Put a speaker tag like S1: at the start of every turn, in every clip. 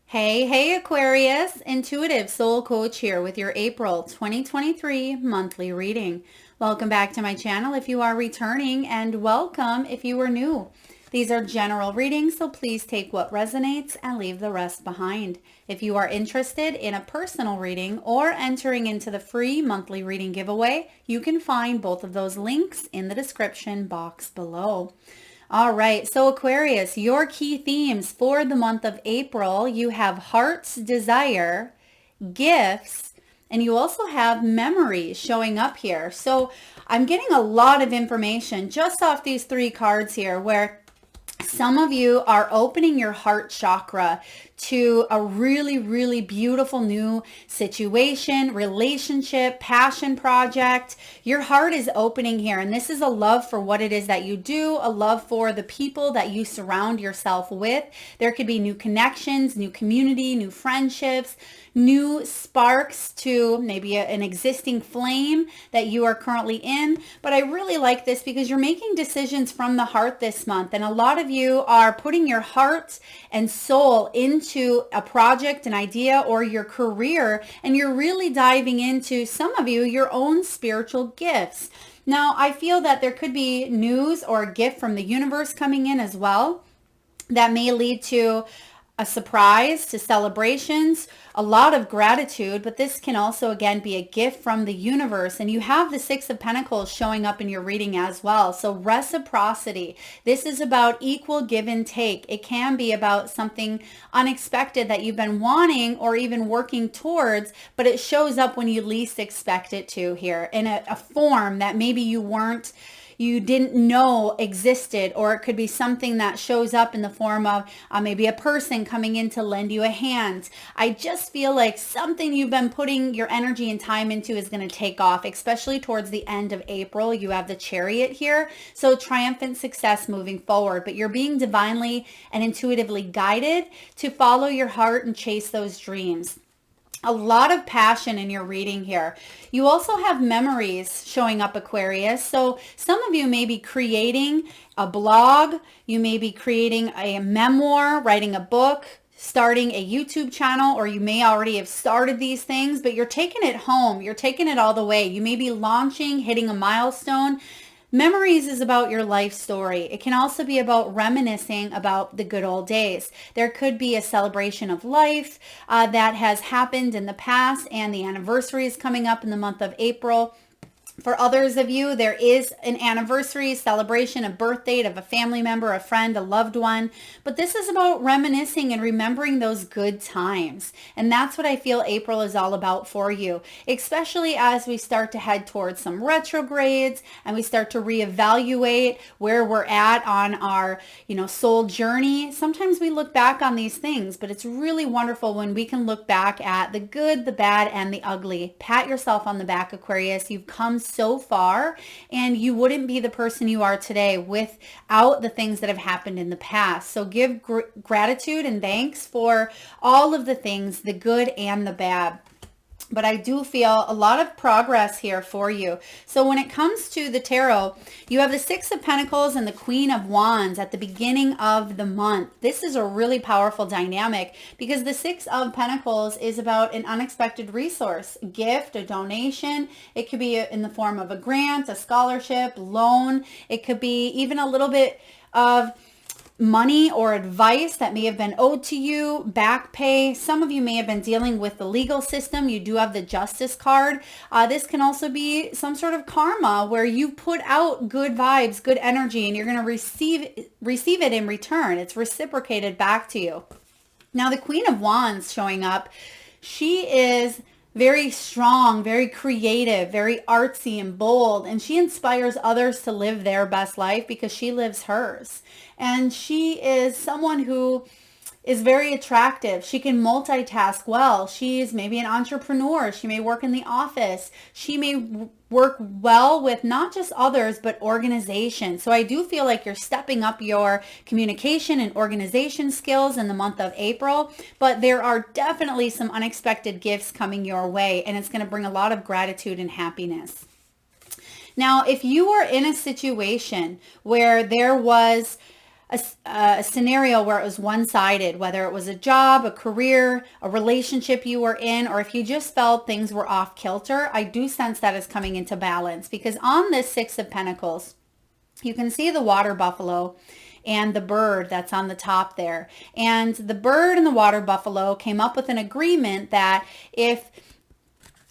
S1: Hey, Aquarius, Intuitive Soul Coach here with your April 2023 monthly reading. Welcome back to my channel if you are returning, and welcome if you are new. These are general readings, so please take what resonates and leave the rest behind. If you are interested in a personal reading or entering into the free monthly reading giveaway, you can find both of those links in the description box below. All right, so Aquarius, your key themes for the month of April, you have heart's desire, gifts, and you also have memories showing up here. So I'm getting a lot of information just off these three cards here, where some of you are opening your heart chakra to a really, really beautiful new situation, relationship, passion project. Your heart is opening here, and this is a love for what it is that you do, a love for the people that you surround yourself with. There could be new connections, new community, new friendships, new sparks to maybe an existing flame that you are currently in. But I really like this because you're making decisions from the heart this month, and a lot of you are putting your heart and soul into a project, an idea, or your career, and you're really diving into, some of you, your own spiritual gifts. Now, I feel that there could be news or a gift from the universe coming in as well that may lead to a surprise, to celebrations, a lot of gratitude, but this can also again be a gift from the universe. And you have the Six of Pentacles showing up in your reading as well. So reciprocity. This is about equal give and take. It can be about something unexpected that you've been wanting or even working towards, but it shows up when you least expect it to here in a form that maybe you didn't know existed, or it could be something that shows up in the form of maybe a person coming in to lend you a hand. I just feel like something you've been putting your energy and time into is going to take off, especially towards the end of April. You have the chariot here, so triumphant success moving forward, but you're being divinely and intuitively guided to follow your heart and chase those dreams. A lot of passion in your reading here. You also have memories showing up, Aquarius. So some of you may be creating a blog. You may be creating a memoir, writing a book, starting a YouTube channel, or you may already have started these things, but you're taking it home. You're taking it all the way. You may be launching, hitting a milestone. Memories is about your life story. It can also be about reminiscing about the good old days. There could be a celebration of life that has happened in the past, and the anniversary is coming up in the month of April. For others of you, there is an anniversary, celebration, a birth date of a family member, a friend, a loved one. But this is about reminiscing and remembering those good times. And that's what I feel April is all about for you, especially as we start to head towards some retrogrades and we start to reevaluate where we're at on our, soul journey. Sometimes we look back on these things, but it's really wonderful when we can look back at the good, the bad, and the ugly. Pat yourself on the back, Aquarius. You've come so far, and you wouldn't be the person you are today without the things that have happened in the past. So give gratitude and thanks for all of the things, the good and the bad. But I do feel a lot of progress here for you. So when it comes to the tarot, you have the Six of Pentacles and the Queen of Wands at the beginning of the month. This is a really powerful dynamic because the Six of Pentacles is about an unexpected resource, a gift, a donation. It could be in the form of a grant, a scholarship, loan. It could be even a little bit of money or advice that may have been owed to you, back pay. Some of you may have been dealing with the legal system. You do have the Justice card. This can also be some sort of karma where you put out good vibes, good energy, and you're going to receive it in return. It's reciprocated back to you. Now, the Queen of Wands showing up, she is very strong, very creative, very artsy and bold, and she inspires others to live their best life because she lives hers. And she is someone who is very attractive. She can multitask well. She's maybe an entrepreneur. She may work in the office. She may work well with not just others, but organizations. So I do feel like you're stepping up your communication and organization skills in the month of April, but there are definitely some unexpected gifts coming your way, and it's going to bring a lot of gratitude and happiness. Now, if you are in a situation where there was a scenario where it was one-sided, whether it was a job, a career, a relationship you were in, or if you just felt things were off kilter, I do sense that is coming into balance, because on this Six of Pentacles, you can see the water buffalo and the bird that's on the top there. And the bird and the water buffalo came up with an agreement that if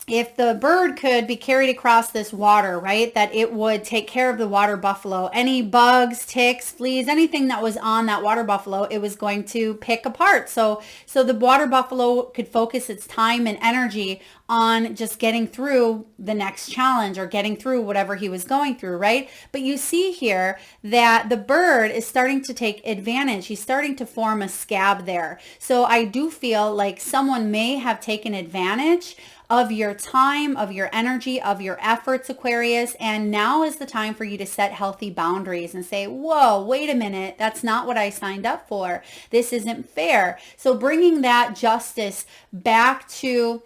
S1: the bird could be carried across this water, right, that it would take care of the water buffalo. Any bugs, ticks, fleas, anything that was on that water buffalo, it was going to pick apart. So the water buffalo could focus its time and energy on just getting through the next challenge or getting through whatever he was going through, right? But you see here that the bird is starting to take advantage. He's starting to form a scab there. So I do feel like someone may have taken advantage of your time, of your energy, of your efforts, Aquarius. And now is the time for you to set healthy boundaries and say, whoa, wait a minute, that's not what I signed up for. This isn't fair. So bringing that justice back to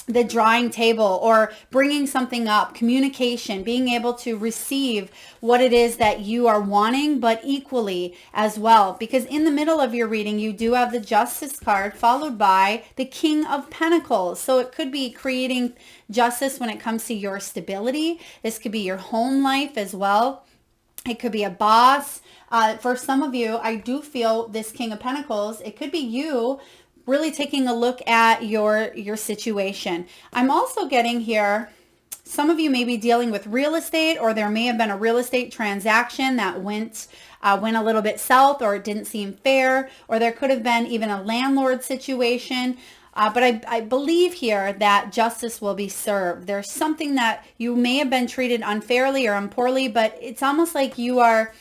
S1: the drawing table, or bringing something up, communication, being able to receive what it is that you are wanting, but equally as well. Because in the middle of your reading, you do have the Justice card followed by the King of Pentacles. So it could be creating justice when it comes to your stability. This could be your home life as well. It could be a boss. For some of you, I do feel this King of Pentacles, it could be you really taking a look at your situation. I'm also getting here, some of you may be dealing with real estate, or there may have been a real estate transaction that went a little bit south, or it didn't seem fair, or there could have been even a landlord situation. But I believe here that justice will be served. There's something that you may have been treated unfairly or unpoorly, but it's almost like you're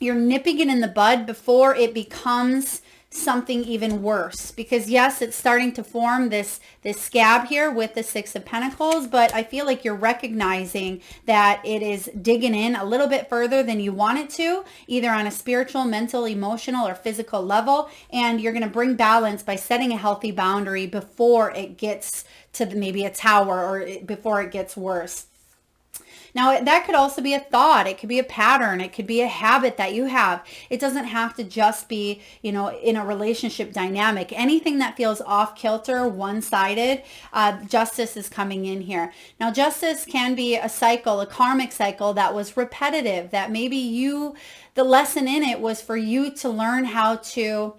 S1: nipping it in the bud before it becomes something even worse. Because yes, it's starting to form this scab here with the Six of Pentacles, but I feel like you're recognizing that it is digging in a little bit further than you want it to, either on a spiritual, mental, emotional, or physical level, and you're going to bring balance by setting a healthy boundary before it gets to maybe a tower, or before it gets worse. Now, that could also be a thought. It could be a pattern. It could be a habit that you have. It doesn't have to just be, in a relationship dynamic. Anything that feels off kilter, one-sided, justice is coming in here. Now, justice can be a cycle, a karmic cycle that was repetitive, that maybe the lesson in it was for you to learn how to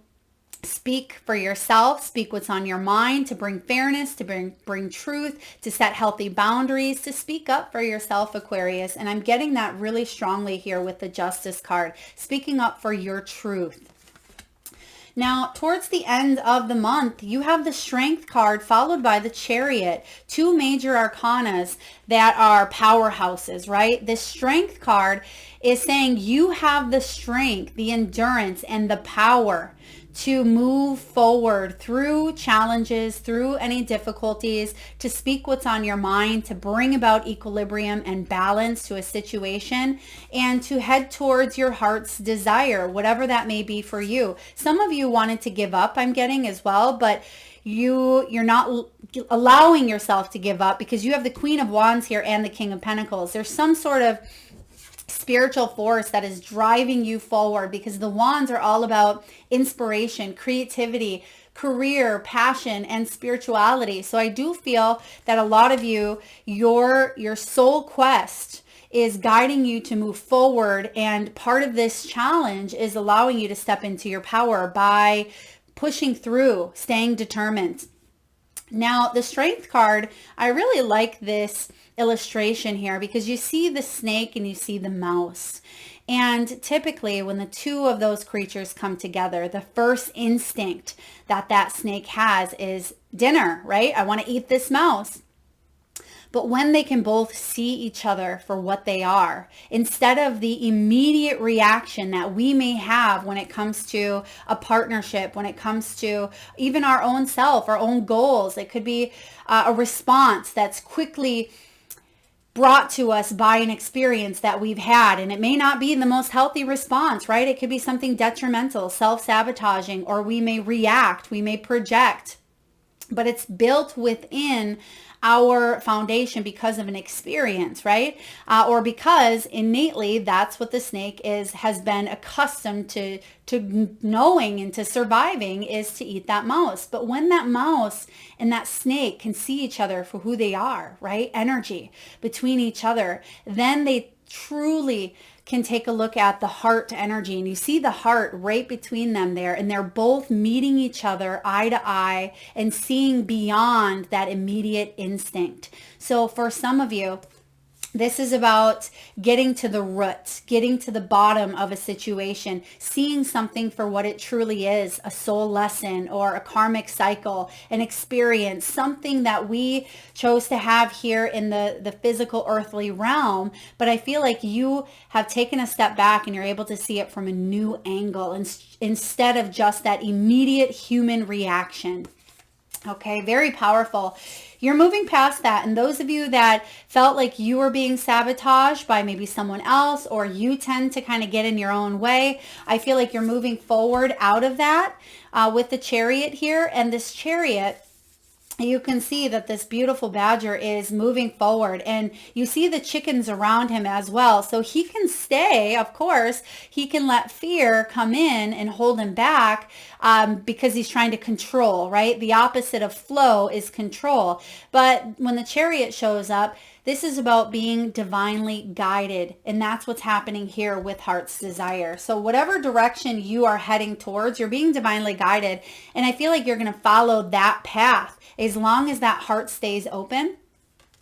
S1: speak for yourself, speak what's on your mind, to bring fairness, to bring truth, to set healthy boundaries, to speak up for yourself, Aquarius. And I'm getting that really strongly here with the Justice card, speaking up for your truth. Now, towards the end of the month, you have the Strength card followed by the Chariot, two major arcanas that are powerhouses, right? The Strength card is saying you have the strength, the endurance, and the power to move forward through challenges, through any difficulties, to speak what's on your mind, to bring about equilibrium and balance to a situation, and to head towards your heart's desire, whatever that may be for you. Some of you wanted to give up, I'm getting as well, but you're not allowing yourself to give up, because you have the Queen of Wands here and the King of Pentacles. There's some sort of spiritual force that is driving you forward, because the wands are all about inspiration, creativity, career, passion, and spirituality. So I do feel that a lot of you, your soul quest is guiding you to move forward, and part of this challenge is allowing you to step into your power by pushing through, staying determined. Now, the Strength card, I really like this illustration here, because you see the snake and you see the mouse. And typically when the two of those creatures come together, the first instinct that snake has is dinner, right? I want to eat this mouse. But when they can both see each other for what they are, instead of the immediate reaction that we may have when it comes to a partnership, when it comes to even our own self, our own goals, it could be a response that's quickly brought to us by an experience that we've had. And it may not be the most healthy response, right? It could be something detrimental, self-sabotaging, or we may react, we may project. but it's built within our foundation because of an experience, right? Or because innately that's what the snake has been accustomed to knowing and to surviving, is to eat that mouse. But when that mouse and that snake can see each other for who they are, right? Energy between each other, then they truly can take a look at the heart energy, and you see the heart right between them there, and they're both meeting each other eye to eye and seeing beyond that immediate instinct. So for some of you, this is about getting to the root, getting to the bottom of a situation, seeing something for what it truly is, a soul lesson or a karmic cycle, an experience, something that we chose to have here in the physical earthly realm. But I feel like you have taken a step back and you're able to see it from a new angle instead of just that immediate human reaction. Okay, very powerful. You're moving past that. And those of you that felt like you were being sabotaged by maybe someone else, or you tend to kind of get in your own way, I feel like you're moving forward out of that with the chariot here. And this chariot, you can see that this beautiful badger is moving forward, and you see the chickens around him as well. So he can stay, of course, he can let fear come in and hold him back because he's trying to control, right? The opposite of flow is control. But when the chariot shows up, this is about being divinely guided. And that's what's happening here with Heart's Desire. So whatever direction you are heading towards, you're being divinely guided. And I feel like you're going to follow that path as long as that heart stays open.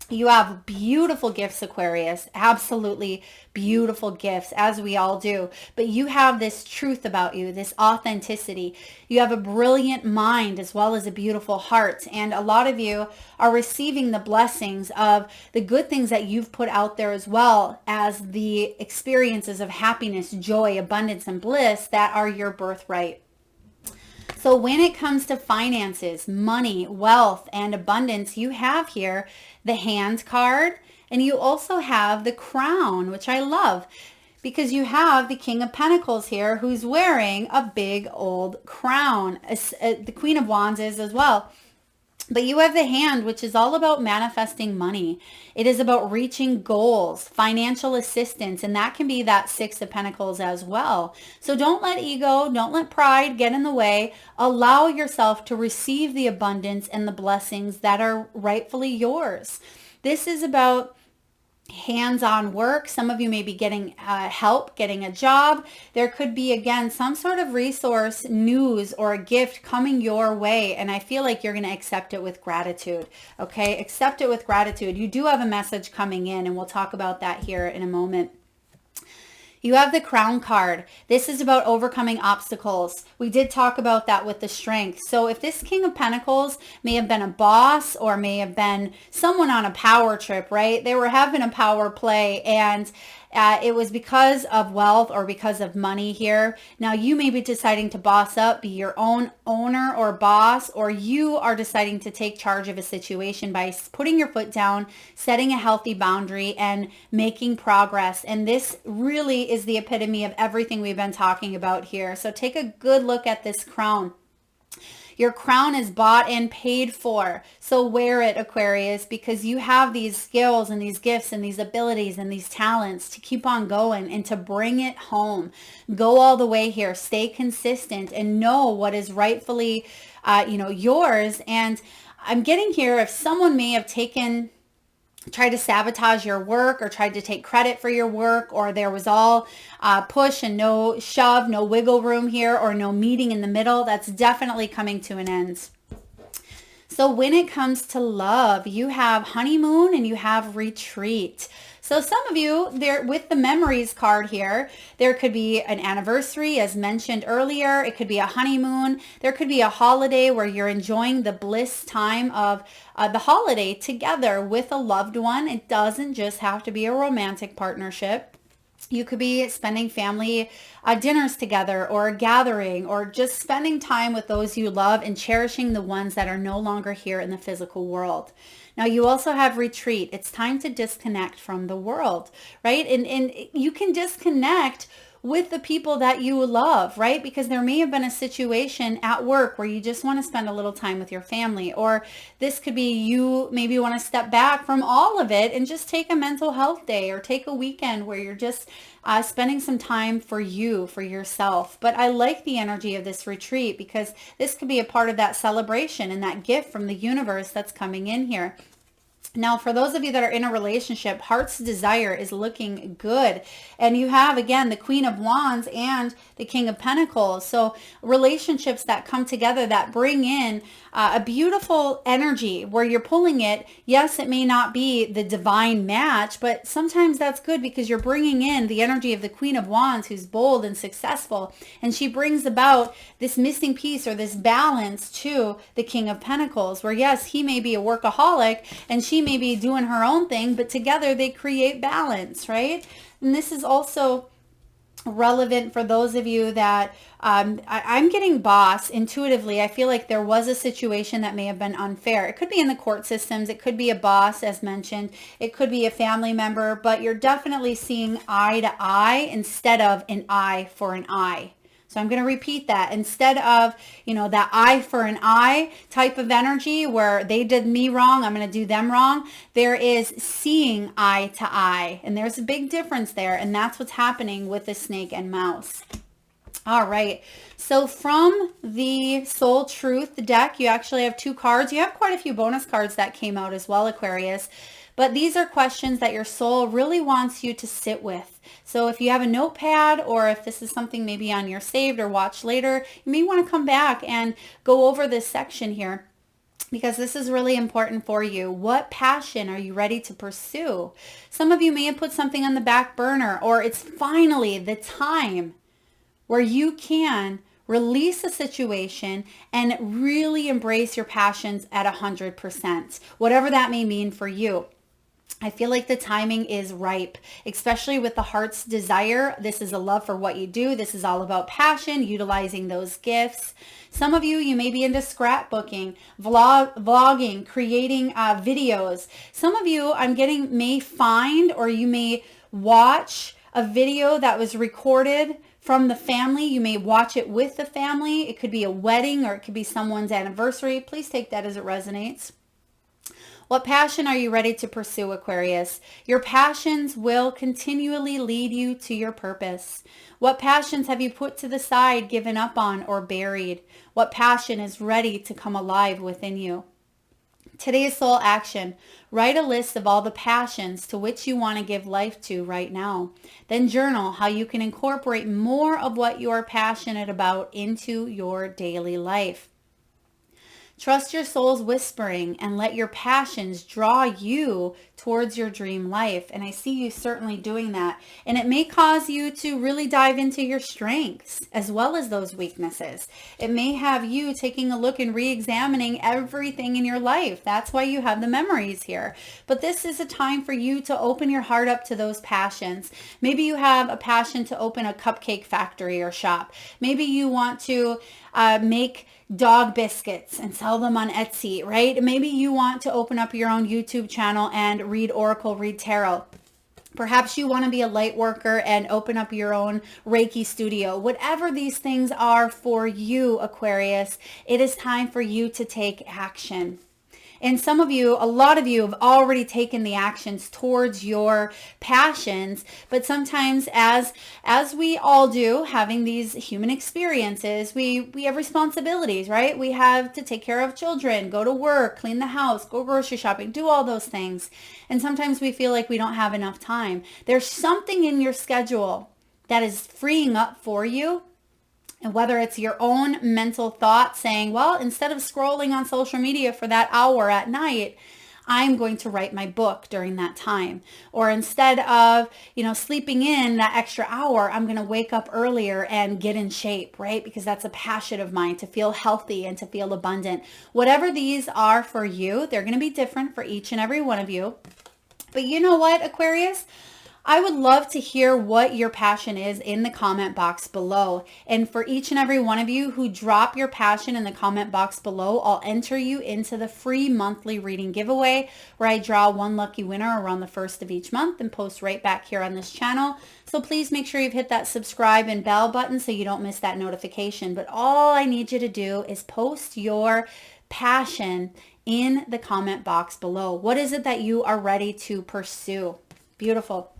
S1: You have beautiful gifts, Aquarius, absolutely beautiful gifts, as we all do. But you have this truth about you, this authenticity. You have a brilliant mind as well as a beautiful heart. And a lot of you are receiving the blessings of the good things that you've put out there, as well as the experiences of happiness, joy, abundance, and bliss that are your birthright. So when it comes to finances, money, wealth, and abundance, you have here the Hand card, and you also have the Crown, which I love because you have the King of Pentacles here who's wearing a big old crown. The Queen of Wands is as well. But you have the Hand, which is all about manifesting money. It is about reaching goals, financial assistance, and that can be that Six of Pentacles as well. So don't let ego, don't let pride get in the way. Allow yourself to receive the abundance and the blessings that are rightfully yours. This is about hands-on work. Some of you may be getting help, getting a job. There could be, again, some sort of resource, news, or a gift coming your way. And I feel like you're going to accept it with gratitude. Okay. Accept it with gratitude. You do have a message coming in, and we'll talk about that here in a moment. You have the Crown card. This is about overcoming obstacles. We did talk about that with the Strength. So if this King of Pentacles may have been a boss or may have been someone on a power trip, right? They were having a power play, and it was because of wealth or because of money here. Now you may be deciding to boss up, be your own owner or boss, or you are deciding to take charge of a situation by putting your foot down, setting a healthy boundary, and making progress. And this really is the epitome of everything we've been talking about here. So take a good look at this crown. Your crown is bought and paid for. So wear it, Aquarius, because you have these skills and these gifts and these abilities and these talents to keep on going and to bring it home. Go all the way here. Stay consistent and know what is rightfully, yours. And I'm getting here, if someone may have tried to sabotage your work or tried to take credit for your work, or there was all push and no shove, no wiggle room here, or no meeting in the middle, that's definitely coming to an end. So when it comes to love, you have honeymoon and you have retreat. So some of you there with the memories card here, there could be an anniversary as mentioned earlier. It could be a honeymoon. There could be a holiday where you're enjoying the bliss time of the holiday together with a loved one. It doesn't just have to be a romantic partnership. You could be spending family dinners together, or a gathering, or just spending time with those you love and cherishing the ones that are no longer here in the physical world. Now you also have retreat. It's time to disconnect from the world, right? And you can disconnect with the people that you love, right? Because there may have been a situation at work where you just want to spend a little time with your family, or this could be you maybe want to step back from all of it and just take a mental health day or take a weekend where you're just spending some time for you, for yourself. But I like the energy of this retreat because this could be a part of that celebration and that gift from the universe that's coming in here. Now, for those of you that are in a relationship, heart's desire is looking good. And you have, again, the Queen of Wands and the King of Pentacles. So relationships that come together that bring in a beautiful energy where you're pulling it. Yes, it may not be the divine match, but sometimes that's good because you're bringing in the energy of the Queen of Wands, who's bold and successful. And she brings about this missing piece or this balance to the King of Pentacles, where yes, he may be a workaholic and she may be doing her own thing, but together they create balance, right? And this is also relevant for those of you that I'm getting boss intuitively. I feel like there was a situation that may have been unfair. It could be in the court systems. It could be a boss, as mentioned. It could be a family member, but you're definitely seeing eye to eye instead of an eye for an eye. So I'm going to repeat that. Instead of, that eye for an eye type of energy where they did me wrong, I'm going to do them wrong. There is seeing eye to eye. And there's a big difference there. And that's what's happening with the snake and mouse. All right. So from the Soul Truth deck, you actually have 2 cards. You have quite a few bonus cards that came out as well, Aquarius. But these are questions that your soul really wants you to sit with. So if you have a notepad, or if this is something maybe on your saved or watch later, you may want to come back and go over this section here, because this is really important for you. What passion are you ready to pursue? Some of you may have put something on the back burner, or it's finally the time where you can release a situation and really embrace your passions at 100%, whatever that may mean for you. I feel like the timing is ripe, especially with the heart's desire. This is a love for what you do. This is all about passion, utilizing those gifts. Some of you may be into scrapbooking, vlogging, creating videos. Some of you, I'm getting, may find, or you may watch a video that was recorded from the family. You may watch it with the family. It could be a wedding, or it could be someone's anniversary. Please take that as it resonates. What passion are you ready to pursue, Aquarius? Your passions will continually lead you to your purpose. What passions have you put to the side, given up on, or buried? What passion is ready to come alive within you? Today's soul action. Write a list of all the passions to which you want to give life to right now. Then journal how you can incorporate more of what you're passionate about into your daily life. Trust your soul's whispering and let your passions draw you towards your dream life. And I see you certainly doing that. And it may cause you to really dive into your strengths as well as those weaknesses. It may have you taking a look and re-examining everything in your life. That's why you have the memories here. But this is a time for you to open your heart up to those passions. Maybe you have a passion to open a cupcake factory or shop. Maybe you want to make dog biscuits and sell them on Etsy, right? Maybe you want to open up your own YouTube channel and read Oracle, read Tarot. Perhaps you want to be a light worker and open up your own Reiki studio. Whatever these things are for you, Aquarius, it is time for you to take action. And some of you, a lot of you have already taken the actions towards your passions, but sometimes as we all do, having these human experiences, we have responsibilities, right? We have to take care of children, go to work, clean the house, go grocery shopping, do all those things. And sometimes we feel like we don't have enough time. There's something in your schedule that is freeing up for you. And whether it's your own mental thought saying, well, instead of scrolling on social media for that hour at night, I'm going to write my book during that time. Or instead of, sleeping in that extra hour, I'm going to wake up earlier and get in shape, right? Because that's a passion of mine, to feel healthy and to feel abundant. Whatever these are for you, they're going to be different for each and every one of you. But you know what, Aquarius? I would love to hear what your passion is in the comment box below. And for each and every one of you who drop your passion in the comment box below, I'll enter you into the free monthly reading giveaway where I draw one lucky winner around the first of each month and post right back here on this channel. So please make sure you've hit that subscribe and bell button so you don't miss that notification. But all I need you to do is post your passion in the comment box below. What is it that you are ready to pursue? Beautiful.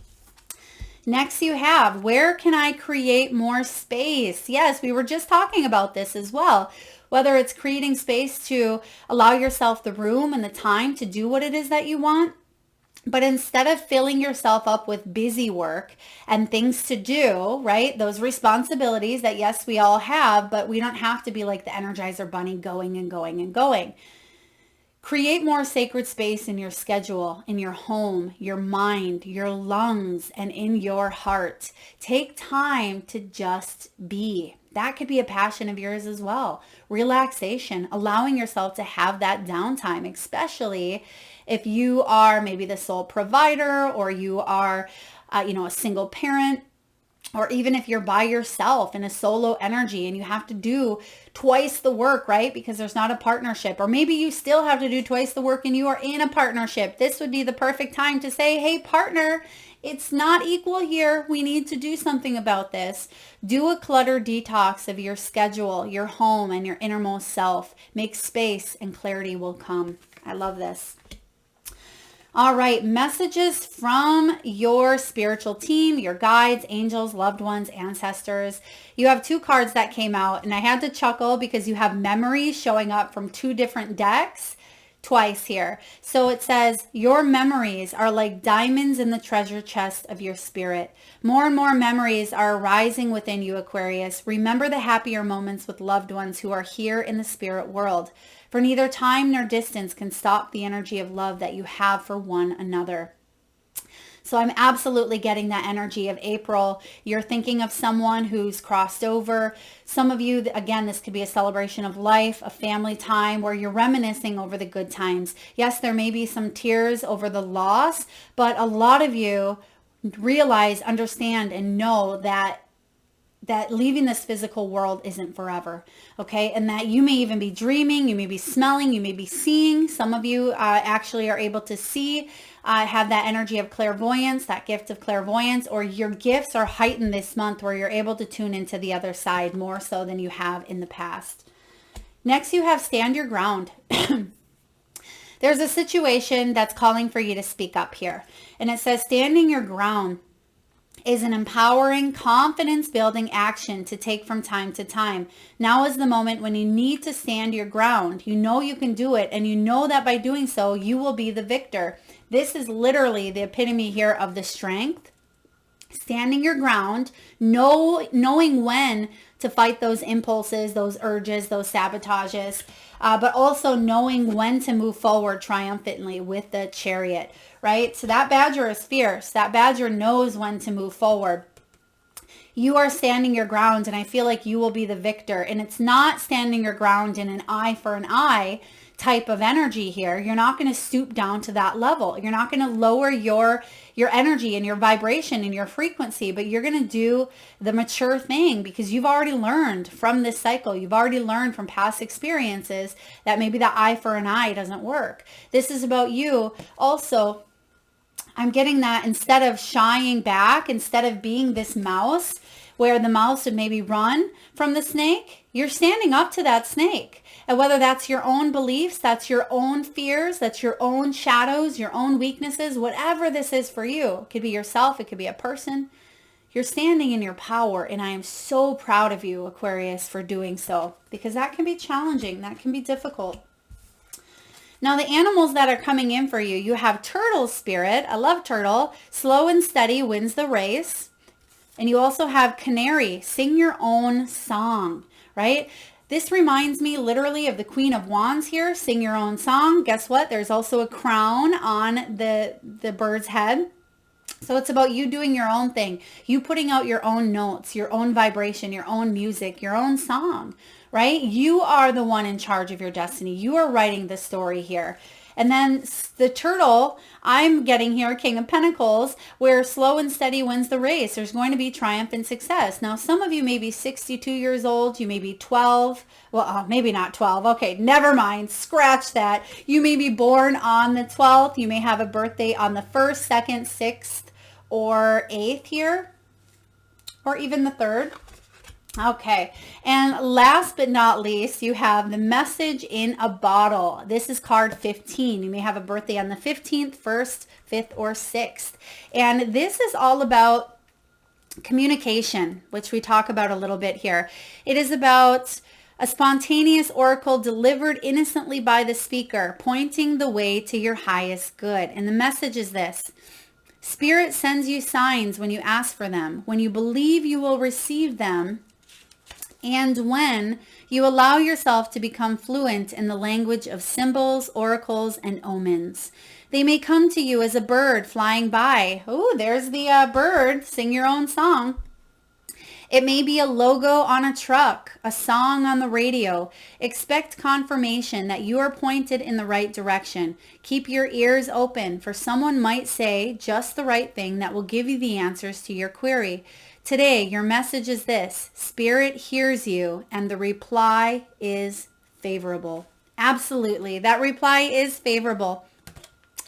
S1: Next you have, where can I create more space? Yes, we were just talking about this as well. Whether it's creating space to allow yourself the room and the time to do what it is that you want, but instead of filling yourself up with busy work and things to do, right? Those responsibilities that yes, we all have, but we don't have to be like the Energizer Bunny going and going and going. Create more sacred space in your schedule, in your home, your mind, your lungs, and in your heart. Take time to just be. That could be a passion of yours as well. Relaxation, allowing yourself to have that downtime, especially if you are maybe the sole provider or you are, a single parent. Or even if you're by yourself in a solo energy and you have to do twice the work, right? Because there's not a partnership. Or maybe you still have to do twice the work and you are in a partnership. This would be the perfect time to say, hey, partner, it's not equal here. We need to do something about this. Do a clutter detox of your schedule, your home, and your innermost self. Make space and clarity will come. I love this. All right, messages from your spiritual team, your guides, angels, loved ones, ancestors. You have two cards that came out, and I had to chuckle because you have memories showing up from two different decks twice here. So it says, your memories are like diamonds in the treasure chest of your spirit. More and more memories are arising within you, Aquarius. Remember the happier moments with loved ones who are here in the spirit world. For neither time nor distance can stop the energy of love that you have for one another. So I'm absolutely getting that energy of April. You're thinking of someone who's crossed over. Some of you, again, this could be a celebration of life, a family time where you're reminiscing over the good times. Yes, there may be some tears over the loss, but a lot of you realize, understand, and know that leaving this physical world isn't forever, okay? And that you may even be dreaming, you may be smelling, you may be seeing. Some of you actually are able to see, have that energy of clairvoyance, that gift of clairvoyance, or your gifts are heightened this month where you're able to tune into the other side more so than you have in the past. Next, you have stand your ground. There's a situation that's calling for you to speak up here. And it says standing your ground is an empowering, confidence-building action to take from time to time. Now is the moment when you need to stand your ground. You know you can do it, and you know that by doing so, you will be the victor. This is literally the epitome here of the strength. Standing your ground, knowing when to fight those impulses, those urges, those sabotages, but also knowing when to move forward triumphantly with the chariot, right? So that badger is fierce. That badger knows when to move forward. You are standing your ground, and I feel like you will be the victor. And it's not standing your ground in an eye for an eye type of energy here. You're not going to stoop down to that level. You're not going to lower your energy and your vibration and your frequency, but you're going to do the mature thing because you've already learned from this cycle. You've already learned from past experiences that maybe the eye for an eye doesn't work. This is about you. Also, I'm getting that instead of shying back, instead of being this mouse where the mouse would maybe run from the snake, you're standing up to that snake. And whether that's your own beliefs, that's your own fears, that's your own shadows, your own weaknesses, whatever this is for you, it could be yourself, it could be a person. You're standing in your power, and I am so proud of you, Aquarius, for doing so, because that can be challenging, that can be difficult. Now, the animals that are coming in for you, you have turtle spirit. I love turtle. Slow and steady wins the race. And you also have canary. Sing your own song, right? This reminds me literally of the Queen of Wands here. Sing your own song. Guess what? There's also a crown on the bird's head. So it's about you doing your own thing. You putting out your own notes, your own vibration, your own music, your own song, right? You are the one in charge of your destiny. You are writing the story here. And then the turtle, I'm getting here, King of Pentacles, where slow and steady wins the race. There's going to be triumph and success. Now, some of you may be 62 years old. You may be 12. Well, maybe not 12. Okay, never mind. Scratch that. You may be born on the 12th. You may have a birthday on the 1st, 2nd, 6th, or 8th here, or even the 3rd. Okay, and last but not least, you have the message in a bottle. This is card 15. You may have a birthday on the 15th, 1st, 5th, or 6th. And this is all about communication, which we talk about a little bit here. It is about a spontaneous oracle delivered innocently by the speaker, pointing the way to your highest good. And the message is this: Spirit sends you signs when you ask for them, when you believe you will receive them, and when you allow yourself to become fluent in the language of symbols, oracles, and omens. They may come to you as a bird flying by. Oh, there's the bird. Sing your own song. It may be a logo on a truck, a song on the radio. Expect confirmation that you are pointed in the right direction. Keep your ears open, for someone might say just the right thing that will give you the answers to your query. Today, your message is this: Spirit hears you, and the reply is favorable. Absolutely. That reply is favorable.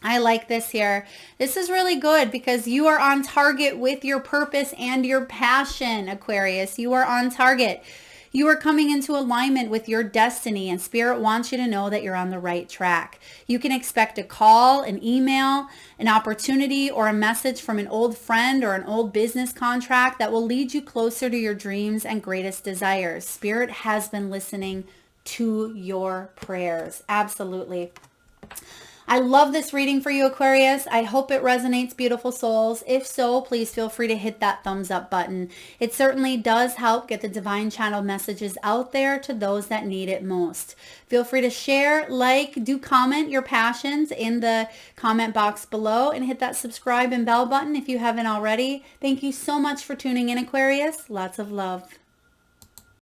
S1: I like this here. This is really good because you are on target with your purpose and your passion, Aquarius. You are on target. You are coming into alignment with your destiny, and Spirit wants you to know that you're on the right track. You can expect a call, an email, an opportunity, or a message from an old friend or an old business contract that will lead you closer to your dreams and greatest desires. Spirit has been listening to your prayers. Absolutely. I love this reading for you, Aquarius. I hope it resonates, beautiful souls. If so, please feel free to hit that thumbs up button. It certainly does help get the divine channel messages out there to those that need it most. Feel free to share, like, do comment your passions in the comment box below, and hit that subscribe and bell button if you haven't already. Thank you so much for tuning in, Aquarius. Lots of love.